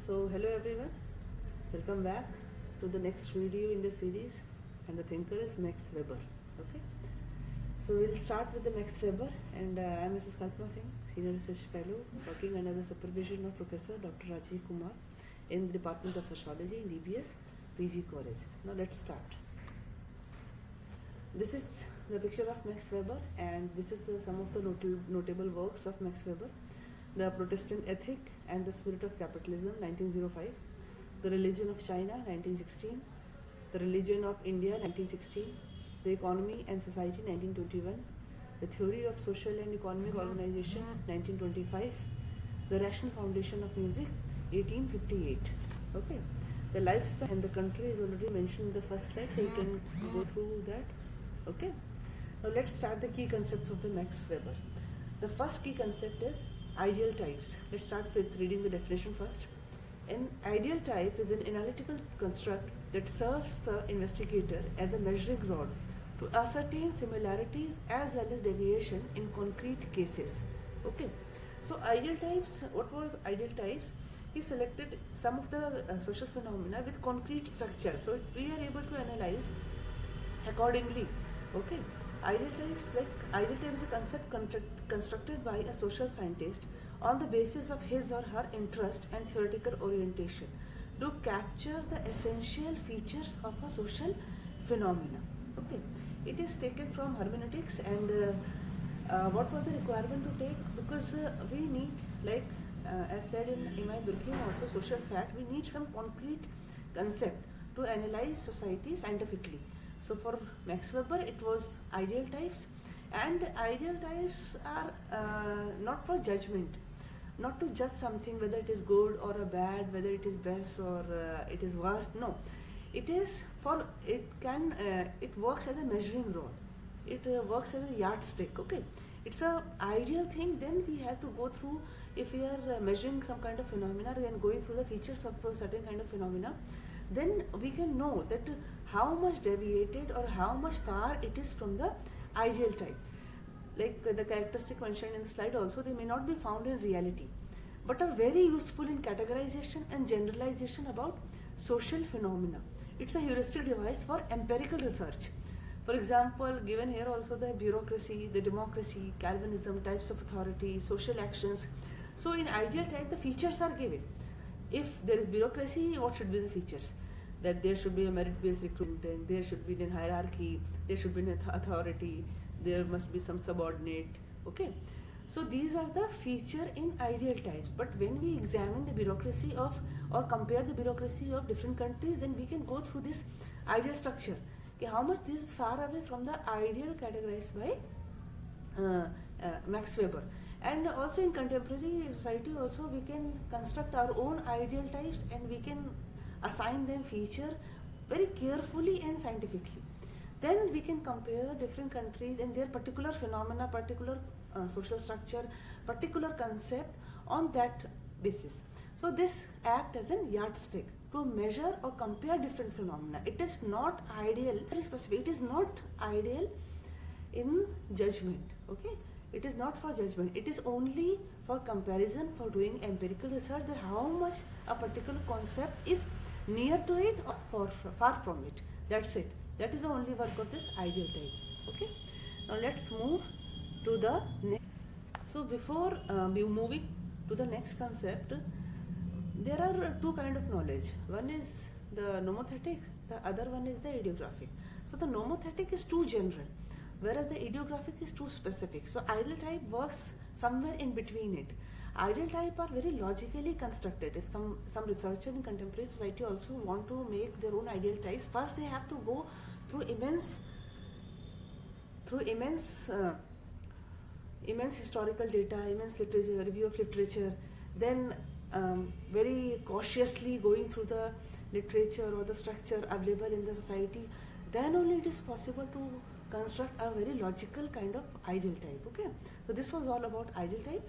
So hello everyone, welcome back to the next video in the series, and the thinker is Max Weber. Okay, so we'll start with the Max Weber, and I'm Mrs. Kalpana Singh, Senior Research Fellow working under the supervision of Professor Dr. Rajiv Kumar in the Department of Sociology in DBS PG College. Now let's start. This is the picture of Max Weber, and this is some of the notable works of Max Weber. The Protestant Ethic and the Spirit of Capitalism, 1905. The Religion of China, 1916. The Religion of India, 1916. The Economy and Society, 1921. The Theory of Social and Economic Organization, 1925. The Rational Foundation of Music, 1858. Okay. The lifespan and the country is already mentioned in the first slide, so you can go through that. Okay. Now let's start the key concepts of the Max Weber. The first key concept is ideal types. Let's start with reading the definition first. An ideal type is an analytical construct that serves the investigator as a measuring rod to ascertain similarities as well as deviation in concrete cases. Okay. So ideal types, what was ideal types? He selected some of the social phenomena with concrete structure, so we are able to analyze accordingly. Okay. Ideal type is a concept constructed by a social scientist on the basis of his or her interest and theoretical orientation to capture the essential features of a social phenomena. Okay, it is taken from hermeneutics, and what was the requirement to take? Because we need, as said in Imai Durkheim also, social fact, we need some concrete concept to analyze society scientifically. So for Max Weber, it was ideal types, and ideal types are not for judgment, not to judge something whether it is good or a bad, whether it is best or it is worst. No, it is for it works as a measuring rod. It works as a yardstick. Okay, it's a ideal thing. Then we have to go through, if we are measuring some kind of phenomena and going through the features of a certain kind of phenomena, then we can know that how much deviated or how much far it is from the ideal type. Like the characteristic mentioned in the slide also, they may not be found in reality, but are very useful in categorization and generalization about social phenomena. It's a heuristic device for empirical research. For example, given here also the bureaucracy, the democracy, Calvinism, types of authority, social actions. So in ideal type, the features are given. If there is bureaucracy, what should be the features? That there should be a merit-based recruitment, there should be a hierarchy, there should be an authority, there must be some subordinate. Okay, so these are the feature in ideal types. But when we examine the bureaucracy of, or compare the bureaucracy of different countries, then we can go through this ideal structure. Okay, how much this is far away from the ideal categorized by Max Weber. And also in contemporary society also, we can construct our own ideal types, and we can assign them feature very carefully and scientifically. Then we can compare different countries and their particular phenomena, particular social structure, particular concept on that basis. So this acts as a yardstick to measure or compare different phenomena. It is not ideal, very specific. It is not ideal in judgment. Okay, it is not for judgment. It is only for comparison, for doing empirical research, that how much a particular concept is near to it or far from it. That's it. That is the only work of this ideal type. Okay. Now let's move to the next. So before moving to the next concept, there are two kind of knowledge. One is the nomothetic, the other one is the idiographic. So the nomothetic is too general, whereas the idiographic is too specific. So ideal type works somewhere in between it. Ideal type are very logically constructed. If some researcher in contemporary society also want to make their own ideal types, first they have to go through immense historical data, immense literature, review of literature, then very cautiously going through the literature or the structure available in the society. Then only it is possible to construct a very logical kind of ideal type. Okay, so this was all about ideal type.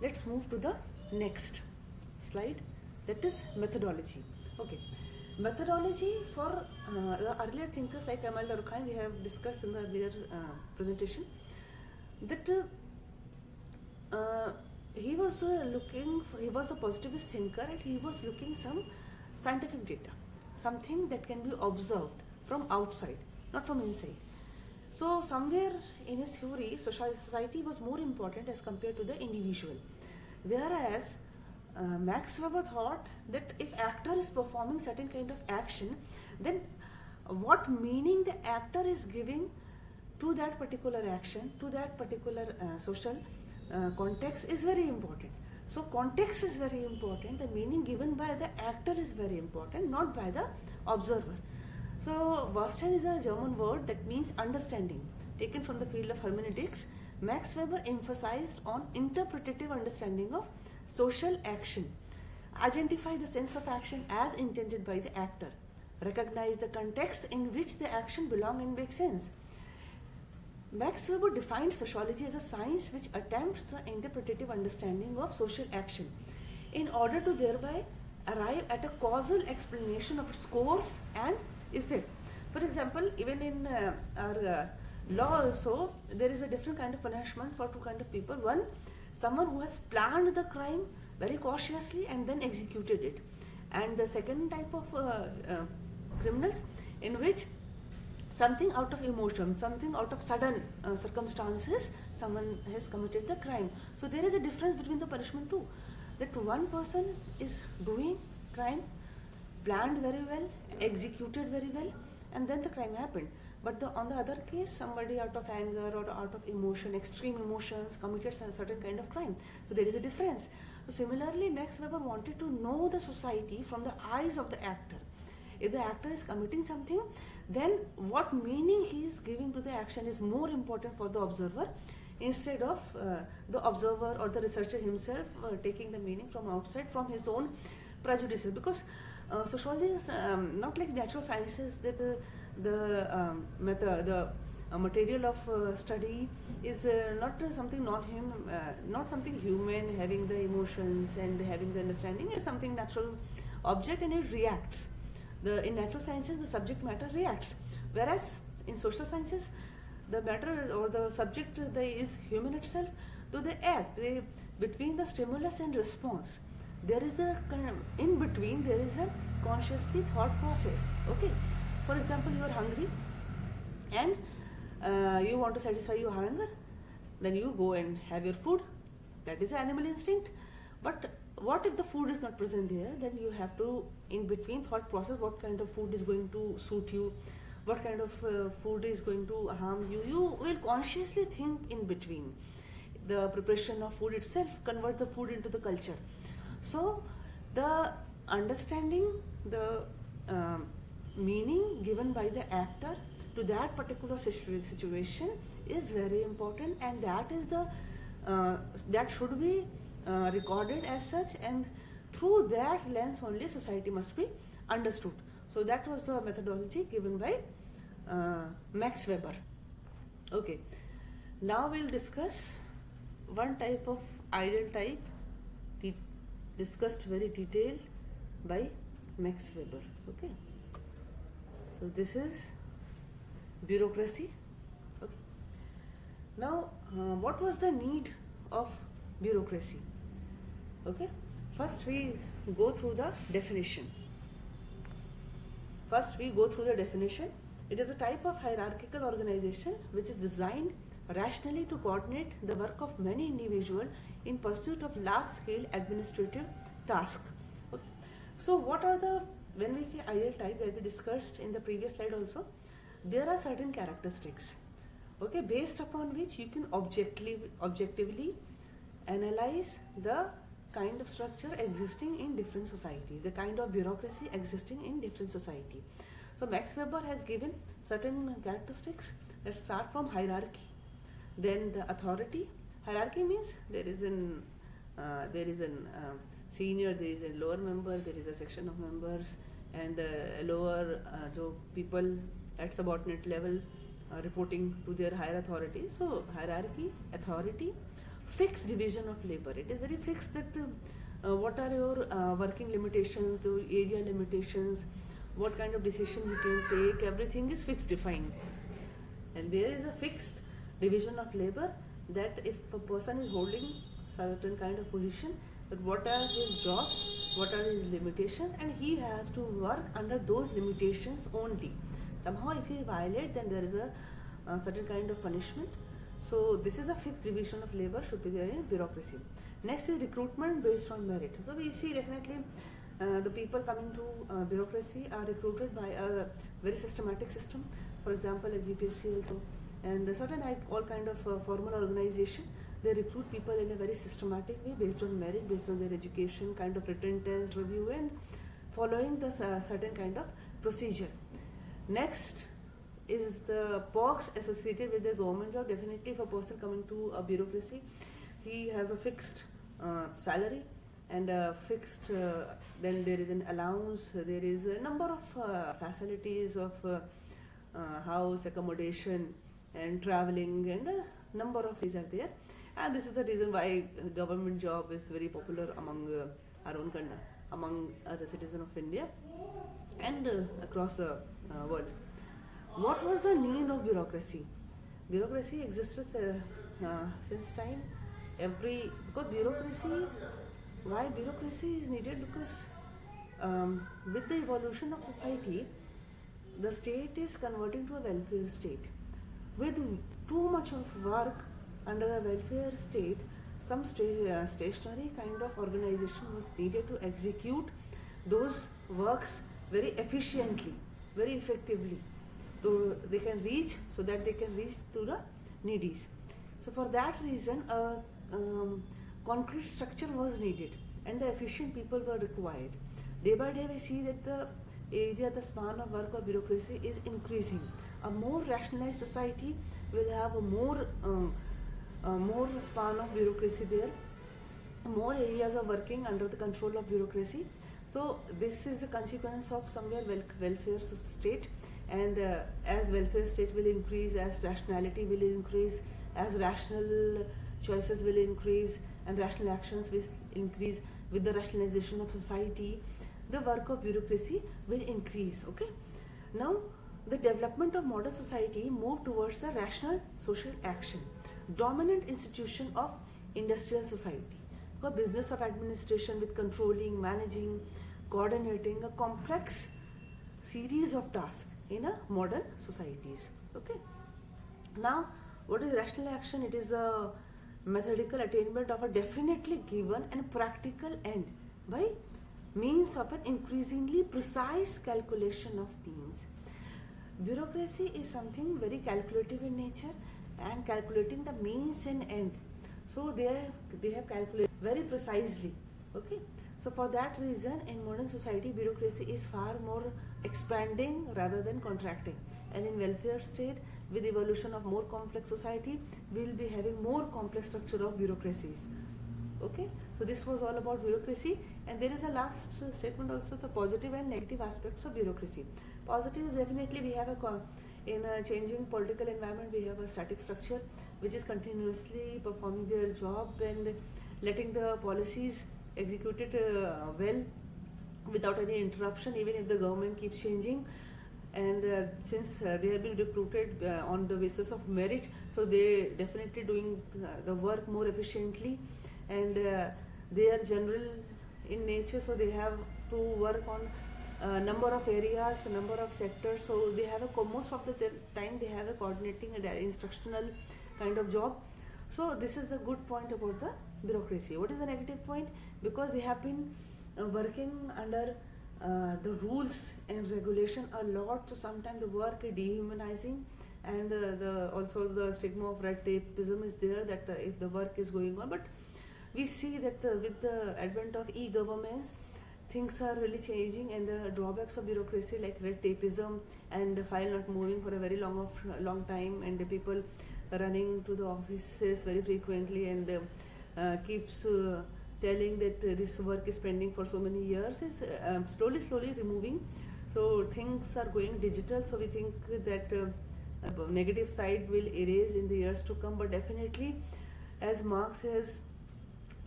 Let's move to the next slide, that is methodology. Okay, methodology for the earlier thinkers like Emile Durkheim, we have discussed in the earlier presentation, that he was he was a positivist thinker, and he was looking some scientific data, something that can be observed from outside, not from inside. So somewhere in his theory, society was more important as compared to the individual. Whereas Max Weber thought that if actor is performing certain kind of action, then what meaning the actor is giving to that particular action, to that particular social context is very important. So context is very important. The meaning given by the actor is very important, not by the observer. So Verstehen is a German word that means understanding. Taken from the field of hermeneutics, Max Weber emphasized on interpretative understanding of social action. Identify the sense of action as intended by the actor. Recognize the context in which the action belongs and makes sense. Max Weber defined sociology as a science which attempts the interpretative understanding of social action in order to thereby arrive at a causal explanation of its cause and effect. For example, even in our law also, there is a different kind of punishment for two kind of people. One, someone who has planned the crime very cautiously and then executed it. And the second type of criminals in which something out of emotion, something out of sudden circumstances, someone has committed the crime. So there is a difference between the punishment too. That one person is doing crime, planned very well, executed very well, and then the crime happened. But on the other case, somebody out of anger or out of emotion, extreme emotions, committed a certain kind of crime. So there is a difference. So similarly, Max Weber wanted to know the society from the eyes of the actor. If the actor is committing something, then what meaning he is giving to the action is more important for the observer, instead of the observer or the researcher himself taking the meaning from outside, from his own prejudices. Because sociology is not like natural sciences, that the material of study is not something not something human, having the emotions and having the understanding. It's something natural object, and it reacts. In natural sciences, the subject matter reacts, whereas in social sciences, the matter or the subject is human itself. So they act. Between the stimulus and response, there is a in between. There is a consciously thought process. Okay, for example, you are hungry, and you want to satisfy your hunger. Then you go and have your food. That is animal instinct. But what if the food is not present there? Then you have to, in between thought process, what kind of food is going to suit you, what kind of food is going to harm you. You will consciously think in between. The preparation of food itself converts the food into the culture. So the understanding, the meaning given by the actor to that particular situation is very important, and that is the that should be recorded as such, and through that lens only society must be understood. So that was the methodology given by Max Weber. Okay, now we'll discuss one type of ideal type discussed very detailed by Max Weber. Okay, so this is bureaucracy. Okay. Now what was the need of bureaucracy? Okay, first we go through the definition. It is a type of hierarchical organization which is designed rationally to coordinate the work of many individuals in pursuit of large-scale administrative tasks. Okay. So what are the, when we say ideal types, as we discussed in the previous slide also, there are certain characteristics, okay, based upon which you can objectively analyze the kind of structure existing in different societies, the kind of bureaucracy existing in different society. So Max Weber has given certain characteristics. Let's start from hierarchy. Then the authority. Hierarchy means there is an senior, there is a lower member, there is a section of members, and lower people at subordinate level reporting to their higher authority. So hierarchy, authority, fixed division of labor. It is very fixed that what are your working limitations, the area limitations, what kind of decision you can take, everything is fixed, defined. And there is a fixed division of labor, that if a person is holding certain kind of position, that what are his jobs, what are his limitations, and he has to work under those limitations only. Somehow if he violate, then there is a certain kind of punishment. So this is a fixed division of labor should be there in bureaucracy. Next is recruitment based on merit. So we see definitely the people coming to bureaucracy are recruited by a very systematic system. For example, at UPSC also, and certain all kind of formal organization, they recruit people in a very systematic way based on merit, based on their education, kind of written test, review, and following the certain kind of procedure. Next is the perks associated with the government job. Definitely if a person coming to a bureaucracy, he has a fixed salary and a fixed, then there is an allowance, there is a number of facilities of house, accommodation and traveling, and a number of things are there. And this is the reason why government job is very popular among our own country, among the citizens of India and across the world. What was the need of bureaucracy? Bureaucracy existed since time. Because bureaucracy, why bureaucracy is needed? Because with the evolution of society, the state is converting to a welfare state. With too much of work under a welfare state, some stationary kind of organization was needed to execute those works very efficiently, very effectively, so they can reach to the needies. So for that reason, a concrete structure was needed and the efficient people were required. Day by day we see that the span of work of bureaucracy is increasing. A more rationalized society will have a more span of bureaucracy there, more areas of working under the control of bureaucracy. So this is the consequence of somewhere welfare state, and as welfare state will increase, as rationality will increase, as rational choices will increase and rational actions will increase with the rationalization of society, the work of bureaucracy will increase. Okay, now the development of modern society moved towards the rational social action, dominant institution of industrial society, a business of administration with controlling, managing, coordinating a complex series of tasks in a modern societies. Okay, now what is rational action? It is a methodical attainment of a definitely given and practical end by means of an increasingly precise calculation of means. Bureaucracy is something very calculative in nature and calculating the means and end. So they have calculated very precisely. Okay, so for that reason in modern society bureaucracy is far more expanding rather than contracting, and in welfare state with evolution of more complex society we will be having more complex structure of bureaucracies. Okay, so this was all about bureaucracy, and there is a last statement also, the positive and negative aspects of bureaucracy. Positive is definitely we have in a changing political environment we have a static structure which is continuously performing their job and letting the policies executed well without any interruption, even if the government keeps changing. And since they have been recruited on the basis of merit, so they definitely doing the work more efficiently, and they are general in nature, so they have to work on number of areas, number of sectors, so they have most of the time they have a coordinating and instructional kind of job. So this is the good point about the bureaucracy. What is the negative point? Because they have been working under the rules and regulation a lot, so sometimes the work is dehumanizing, and also the stigma of red tapeism is there, that if the work is going on. But we see that with the advent of e-governments, things are really changing, and the drawbacks of bureaucracy like red tapeism and the file not moving for a very long time, and the people running to the offices very frequently and keeps telling that this work is pending for so many years, is slowly removing. So things are going digital, so we think that negative side will erase in the years to come. But definitely, as Marx has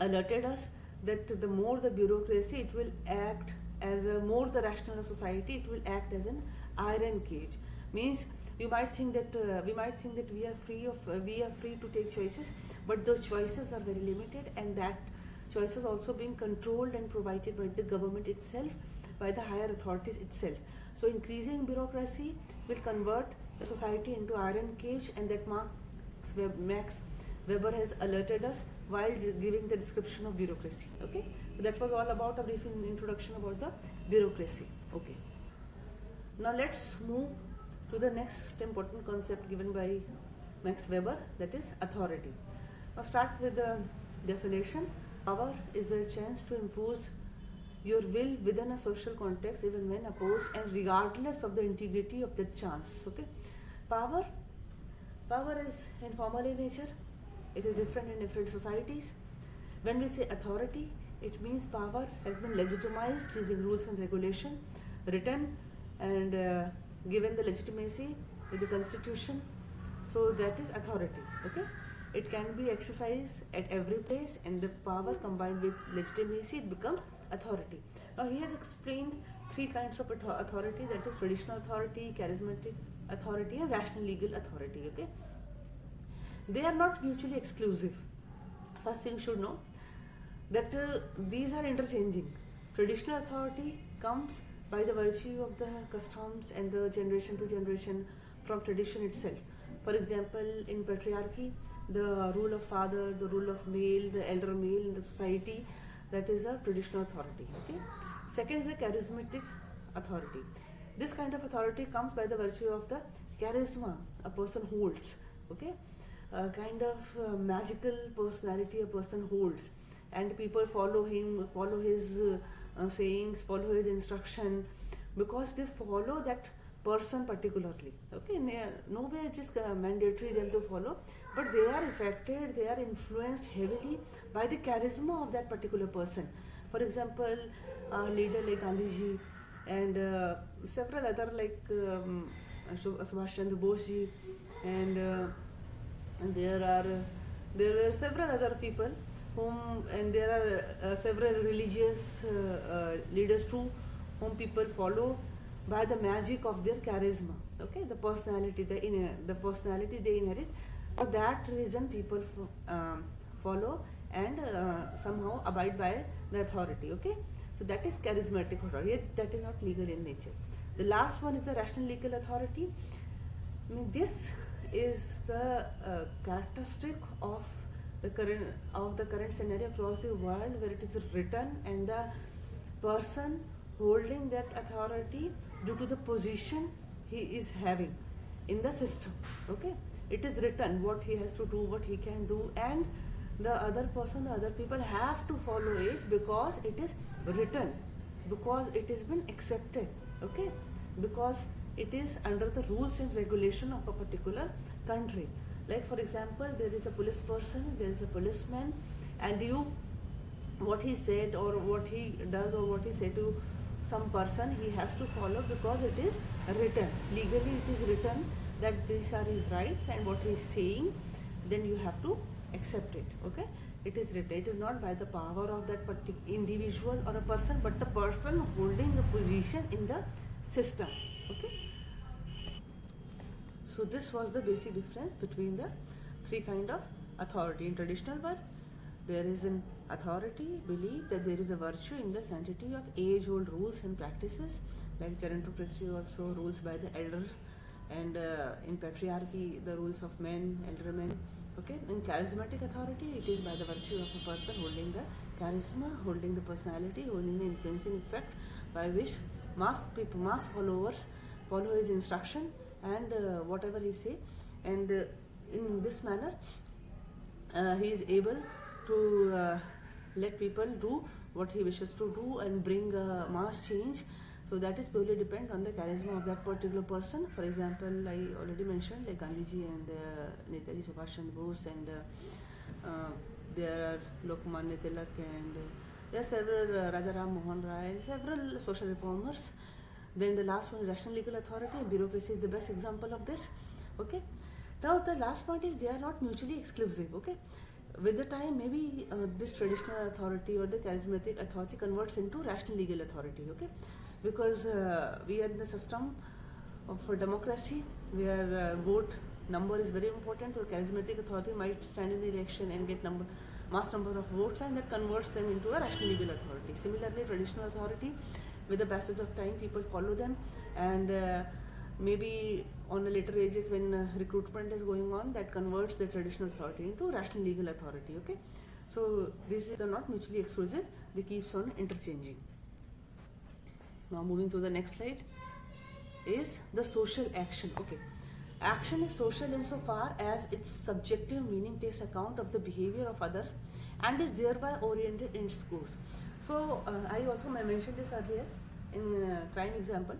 alerted us, that the more the bureaucracy, it will act as a more the rational society, it will act as an iron cage. Means you might think that we are free to take choices, but those choices are very limited, and that choices also being controlled and provided by the government itself, by the higher authorities itself. So increasing bureaucracy will convert the society into iron cage, and that Max Weber has alerted us while giving the description of bureaucracy. Okay, so that was all about a brief introduction about the bureaucracy. Okay, now let's move to the next important concept given by Max Weber, that is authority. Now start with the definition. Power is the chance to impose your will within a social context even when opposed and regardless of the integrity of that chance. Okay, power is informal in nature. It is different in different societies. When we say authority, it means power has been legitimized using rules and regulation, written and given the legitimacy with the constitution. So that is authority. Okay, it can be exercised at every place, and the power combined with legitimacy, it becomes authority. Now he has explained three kinds of authority, that is traditional authority, charismatic authority, and rational legal authority. Okay, they are not mutually exclusive. First thing you should know that these are interchanging. Traditional authority comes by the virtue of the customs and the generation to generation from tradition itself. For example, in patriarchy, the rule of father, the rule of male, the elder male in the society, that is a traditional authority. Okay. Second is a charismatic authority. This kind of authority comes by the virtue of the charisma a person holds. Okay, a kind of magical personality a person holds, and people follow him, follow his sayings, follow his instruction, because they follow that person particularly. Okay, nowhere it is mandatory them to follow, but they are affected, they are influenced heavily by the charisma of that particular person. For example, a leader like Gandhiji and several other like Subhash Chandra Bose ji, and there were several other people whom, and there are several religious leaders too, whom people follow by the magic of their charisma. Okay, the personality, the personality they inherit. For that reason, people follow and somehow abide by the authority. Okay, so that is charismatic authority. That is not legal in nature. The last one is the rational legal authority. I mean, this is the characteristic of the current scenario across the world, where it is written, and the person holding that authority due to the position he is having in the system. Okay, it is written what he has to do, what he can do, and the other person, the other people have to follow it because it is written, because it has been accepted. Okay, because it is under the rules and regulation of a particular country. Like for example, there is a police person, there is a policeman, and what he said or what he does or what he said to some person, he has to follow because it is written. Legally it is written that these are his rights, and what he is saying, then you have to accept it. Okay, it is written. It is not by the power of that particular individual or a person, but the person holding the position in the system. Okay, so this was the basic difference between the three kind of authority. In traditional world, there is an authority belief that there is a virtue in the sanctity of age-old rules and practices, like gerontocracy also rules by the elders, and in patriarchy the rules of men, elder men. Okay, in charismatic authority, it is by the virtue of a person holding the charisma, holding the personality, holding the influencing effect, by which mass people, mass followers follow his instruction and whatever he say, and in this manner he is able to let people do what he wishes to do and bring mass change. So that is purely depend on the charisma of that particular person. For example, I already mentioned like Gandhiji and Netaji Subhash Chandra Bose, and there are Lokmanya Tilak, and there are several Raja Ram Mohan Rai, and several social reformers. Then the last one, rational legal authority. Bureaucracy is the best example of this. Okay. Now the last point is they are not mutually exclusive. Okay. With the time, maybe this traditional authority or the charismatic authority converts into rational legal authority. Okay, because we are in the system of democracy where vote number is very important. So charismatic authority might stand in the election and get mass number of votes, and that converts them into a rational legal authority. Similarly, traditional authority, with the passage of time, people follow them, and maybe on the later ages when recruitment is going on, that converts the traditional authority into rational legal authority. Okay, so these are not mutually exclusive; they keeps on interchanging. Now moving to the next slide is the social action. Okay, action is social insofar as its subjective meaning takes account of the behavior of others and is thereby oriented in its course. So I also mentioned this earlier in crime example.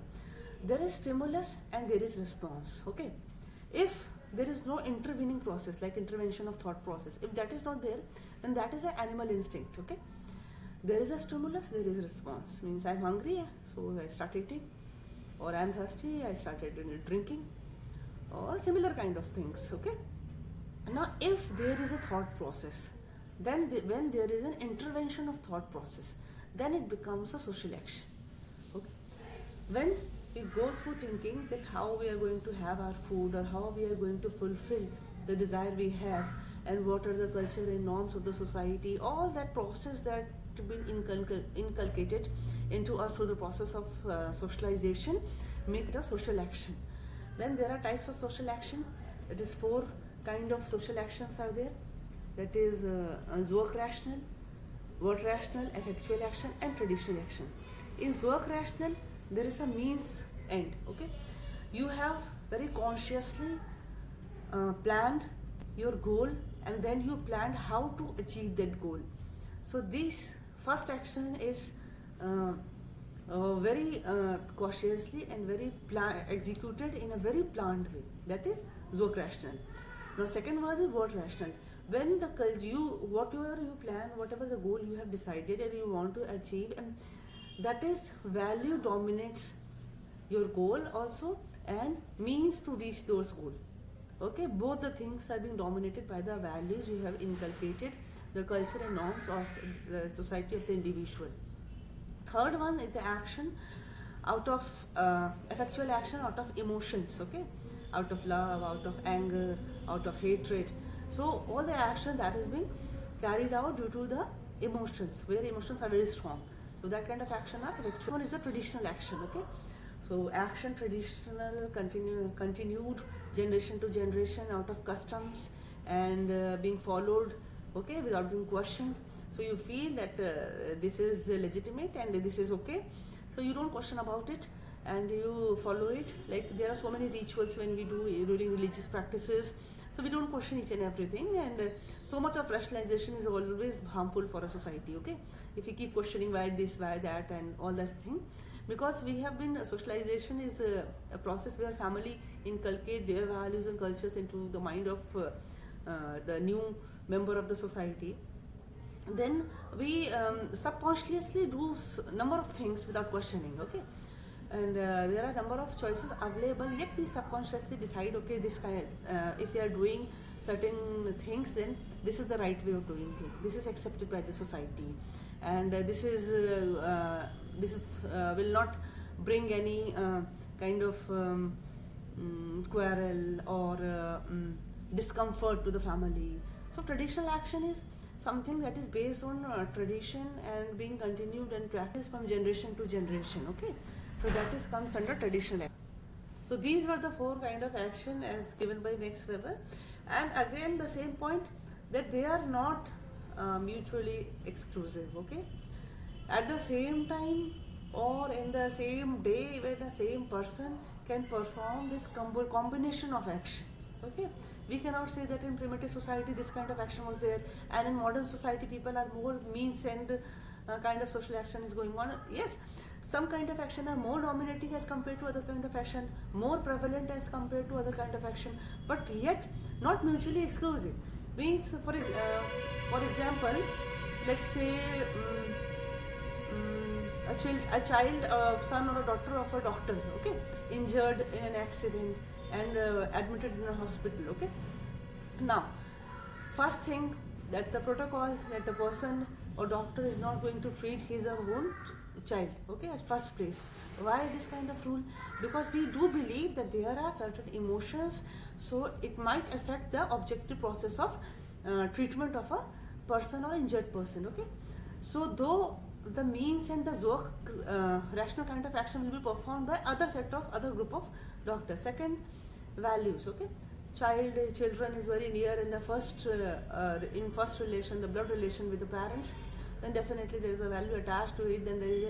There is stimulus and there is response. Okay, if there is no intervening process like intervention of thought process, if that is not there, then that is an animal instinct. Okay, there is a stimulus, there is a response. Means I'm hungry, so I start eating, or I'm thirsty, I started drinking, or similar kind of things. Okay, now if there is a thought process, then when there is an intervention of thought process, then it becomes a social action. Okay, when we go through thinking that how we are going to have our food, or how we are going to fulfill the desire we have, and what are the culture and norms of the society, all that process that been inculcated into us through the process of socialization, make it a social action. Then there are types of social action. That is 4 kind of social actions are there. That is Zook rational, word rational, effectual action, and traditional action. In Zook rational, there is a means end. Okay, you have very consciously planned your goal, and then you planned how to achieve that goal. So this first action is very cautiously and very executed in a very planned way. That is Zook rational. Now second was a word rational. When whatever you plan, whatever the goal you have decided and you want to achieve, and that is value dominates your goal also, and means to reach those goals. Okay, both the things are being dominated by the values you have inculcated, the culture and norms of the society of the individual. Third one is the action out of effectual action out of emotions. Okay, out of love, out of anger, out of hatred. So all the action that is being carried out due to the emotions, where emotions are very strong. So that kind of action are effectual. One is the traditional action. Okay, so action traditional continued generation to generation out of customs and being followed. Okay, without being questioned. So you feel that this is legitimate and this is okay, so you don't question about it and you follow it. Like there are so many rituals when we do during religious practices, so we don't question each and everything, and so much of rationalization is always harmful for a society. Okay, if we keep questioning why this, why that, and all that thing, because we have been socialization is a process where family inculcate their values and cultures into the mind of the new member of the society. Then we subconsciously do number of things without questioning. Okay, and there are number of choices available, yet we subconsciously decide, okay, this kind if we are doing certain things, then this is the right way of doing things, this is accepted by the society, and this will not bring any kind of quarrel or discomfort to the family. So traditional action is something that is based on tradition and being continued and practiced from generation to generation. Okay, so that is comes under traditional action. So these were the 4 kind of action as given by Max Weber, and again the same point that they are not mutually exclusive. Okay, at the same time or in the same day, when the same person can perform this combination of action. Okay, we cannot say that in primitive society this kind of action was there, and in modern society people are more means and kind of social action is going on. Yes, some kind of action are more dominating as compared to other kind of action, more prevalent as compared to other kind of action, but yet not mutually exclusive. Means for example, let's say a child, son or a daughter of a doctor, okay, injured in an accident and admitted in a hospital. Okay, now first thing that the protocol that the person or doctor is not going to treat his or own child, okay, at first place. Why this kind of rule? Because we do believe that there are certain emotions, so it might affect the objective process of treatment of a person or injured person, okay. So though the means and the zoc rational kind of action will be performed by other group of doctors. Second, values, okay. Children is very near in the first relation, the blood relation with the parents, then definitely there is a value attached to it. Then there is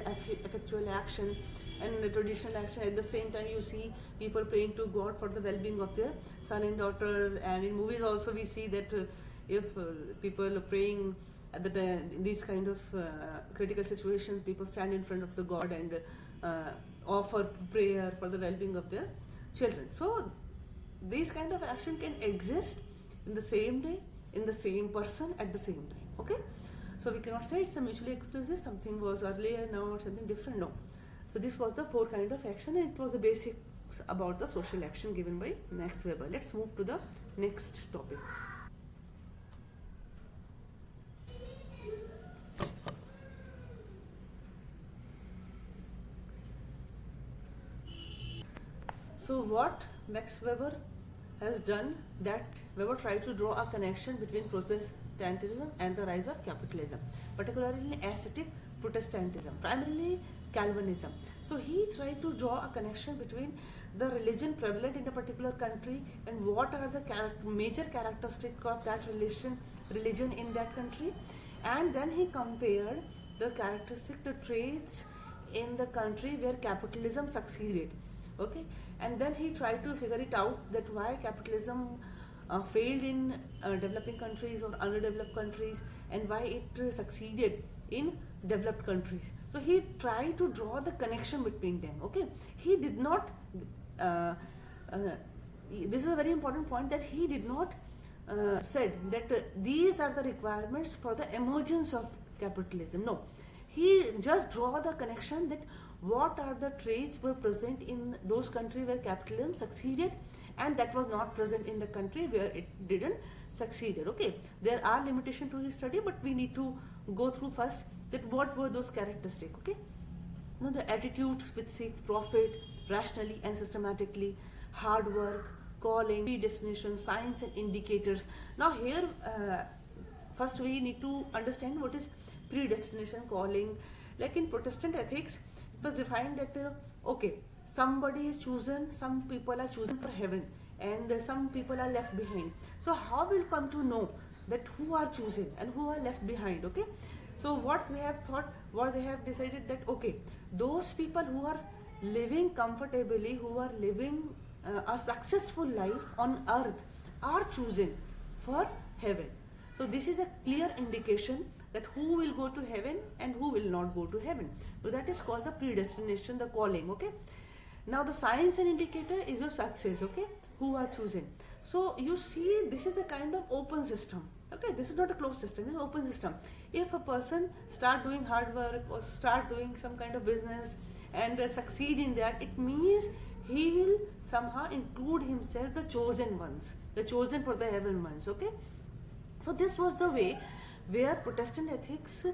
effectual action and the traditional action. At the same time, you see people praying to God for the well-being of their son and daughter. And in movies also we see that if people are praying at in these kind of critical situations, people stand in front of the God and offer prayer for the well-being of their children. So these kind of action can exist in the same day, in the same person at the same time, okay. So we cannot say it's a mutually exclusive, something was earlier, now or something different, no. So this was the 4 kind of action, and it was the basics about the social action given by Max Weber. Let's move to the next topic. So what Max Weber has done, that Weber tried to draw a connection between Protestantism and the rise of capitalism, particularly in ascetic Protestantism, primarily Calvinism. So he tried to draw a connection between the religion prevalent in a particular country and what are the major characteristics of that religion in that country, and then he compared the traits in the country where capitalism succeeded, okay. And then he tried to figure it out, that why capitalism failed in developing countries or underdeveloped countries, and why it succeeded in developed countries. So he tried to draw the connection between them, okay. He did not this is a very important point, that he did not said that these are the requirements for the emergence of capitalism. No, he just draw the connection that what are the traits were present in those countries where capitalism succeeded, and that was not present in the country where it didn't succeeded, okay. There are limitations to his study, but we need to go through first that what were those characteristics, okay. Now the attitudes which seek profit rationally and systematically, hard work, calling, predestination, signs and indicators. Now here first we need to understand what is predestination, calling. Like in Protestant ethics, it was defined that okay, somebody is chosen, some people are chosen for heaven, and some people are left behind. So how will come to know that who are chosen and who are left behind, okay. So what they have thought, what they have decided, that okay, those people who are living comfortably, who are living a successful life on earth, are chosen for heaven. So this is a clear indication that who will go to heaven and who will not go to heaven. So that is called the predestination, the calling, okay. Now the signs and indicator is your success, okay, who are chosen. So you see, this is a kind of open system, okay. This is not a closed system, this is an open system. If a person start doing hard work or start doing some kind of business and succeed in that, it means he will somehow include himself the chosen ones, the chosen for the heaven ones, okay. So this was the way where Protestant ethics,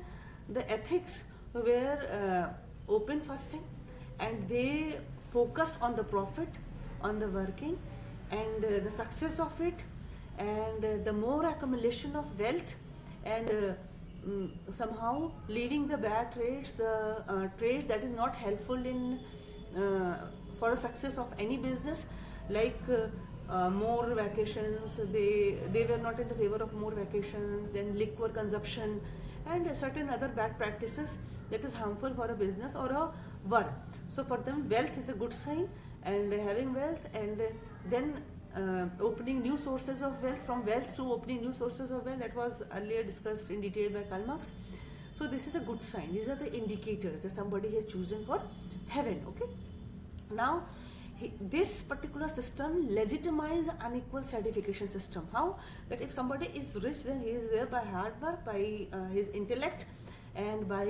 the ethics were open first thing, and they focused on the profit, on the working, and the success of it, and the more accumulation of wealth, and somehow leaving the bad traits, the traits that is not helpful in for a success of any business, like more vacations. They were not in the favor of more vacations, then liquor consumption, and certain other bad practices that is harmful for a business or a work. So for them, wealth is a good sign, and having wealth, and then opening new sources of wealth, from wealth to opening new sources of wealth, that was earlier discussed in detail by Karl Marx. So this is a good sign. These are the indicators that somebody has chosen for heaven, okay. Now this particular system legitimizes unequal stratification system. How? That if somebody is rich, then he is there by hard work, by his intellect, and by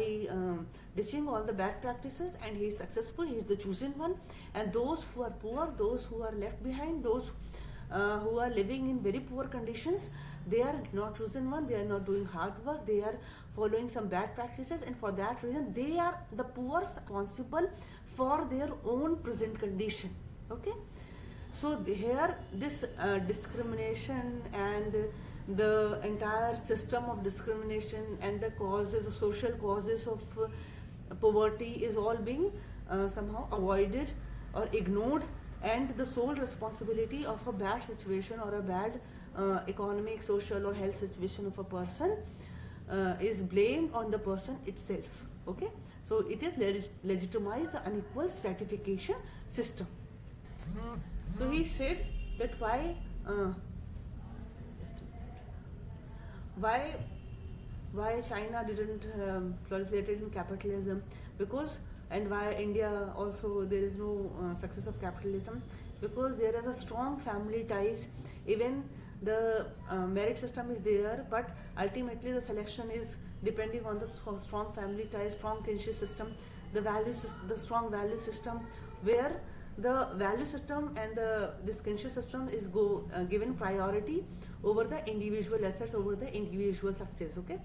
ditching all the bad practices, and he is successful, he is the chosen one. And those who are poor, those who are left behind, those who are living in very poor conditions. They are not chosen one, they are not doing hard work, they are following some bad practices, and for that reason they are the poor responsible for their own present condition. Okay, so here this discrimination and the entire system of discrimination and the causes, the social causes of poverty is all being somehow avoided or ignored, and the sole responsibility of a bad situation or a bad economic, social or health situation of a person is blamed on the person itself. Okay, so it is legitimized the unequal stratification system. So he said that just a minute. why China didn't proliferated in capitalism, because, and why India also there is no success of capitalism, because there is a strong family ties. Even the merit system is there, but ultimately the selection is depending on the strong family ties, strong kinship system, the strong value system, where the value system and this kinship system is given priority over the individual assets, over the individual success. Okay,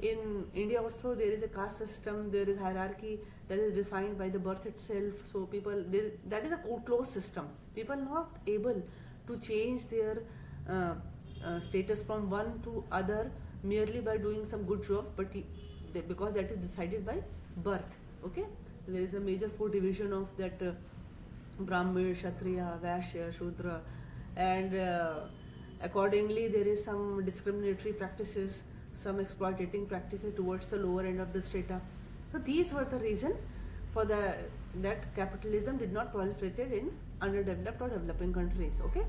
in India also there is a caste system, there is hierarchy that is defined by the birth itself. So people, that is a closed system. People not able to change their status from one to other merely by doing some good job, but because that is decided by birth. Okay, there is a major four division of that Brahmin, Kshatriya, Vaishya, Shudra, and accordingly there is some discriminatory practices, some exploitating practices towards the lower end of the strata. So these were the reason for that capitalism did not proliferate in underdeveloped or developing countries. Okay,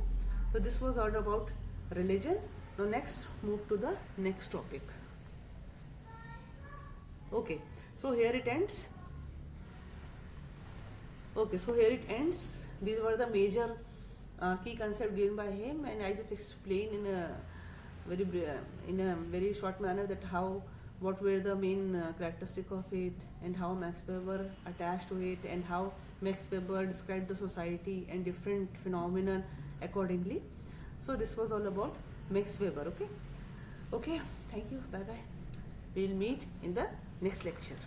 so this was all about religion. Now next, move to the next topic. Okay, so here it ends. Okay, so here it ends. These were the major key concepts given by him, and I just explained in a very short manner that what were the main characteristic of it, and how Max Weber attached to it, and how Max Weber described the society and different phenomena accordingly. So this was all about Max Weber. Okay, thank you, bye bye. We'll meet in the next lecture.